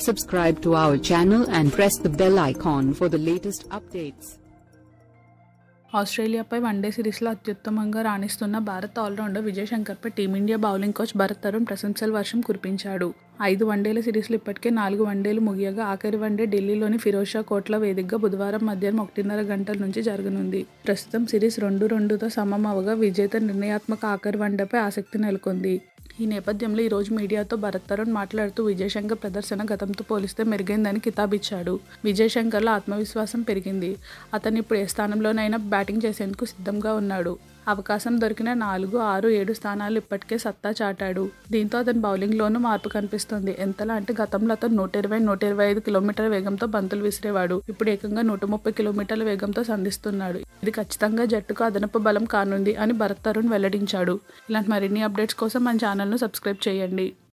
Subscribe to our channel and press the bell icon for the latest updates. ఆస్ట్రేలియాపై one day సిరీస్లో అత్యుత్తమంగా రాణిస్తున్న భారత ఆల్రౌండర్ విజయ్ శంకర్పై team India bowling coach Bharat Tarun ప్రశంసల వర్షం కురిపించాడు. 5 వన్డేల సిరీస్లో ఇప్పటికే 4 వన్డేలు ముగియగా ఆఖరి వన్డే ఢిల్లీలోని ఫిరోజ్ షా కోట్లా వేదికగా బుధవారం మధ్యాహ్నం 1:30 గంటల నుంచి జరగనుంది. ప్రస్తుతం సిరీస్ 2-2తో సమమవగా విజేత నిర్ణయాత్మక ఆఖరి వన్డేపై ఆసక్తి నెలకొంది. ఈ నేపథ్యంలో ఈరోజు మీడియాతో భరత్ తరుణ్ మాట్లాడుతూ విజయ్ శంకర్ ప్రదర్శన గతంతో పోలిస్తే మెరుగైందని కితాబిచ్చాడు. విజయ్ శంకర్లో ఆత్మవిశ్వాసం పెరిగింది. అతను ఇప్పుడు ఏ స్థానంలోనైనా బ్యాటింగ్ చేసేందుకు సిద్ధంగా ఉన్నాడు. అవకాశం దొరికిన 4, 6, 7 స్థానాలు ఇప్పటికే సత్తా చాటాడు. దీంతో అతని బౌలింగ్లోనూ మార్పు కనిపిస్తుంది. ఎంతలా అంటే గతంలో అతను 120-125 కిలోమీటర్ల వేగంతో బంతులు విసిరేవాడు. ఇప్పుడు ఏకంగా 130 కిలోమీటర్ల వేగంతో సంధిస్తున్నాడు. ఇది ఖచ్చితంగా జట్టుకు అదనపు బలం కానుంది అని భరత్ తరుణ్ వెల్లడించాడు. ఇలాంటి మరిన్ని అప్డేట్స్ కోసం మన ఛానల్ను సబ్స్క్రైబ్ చేయండి.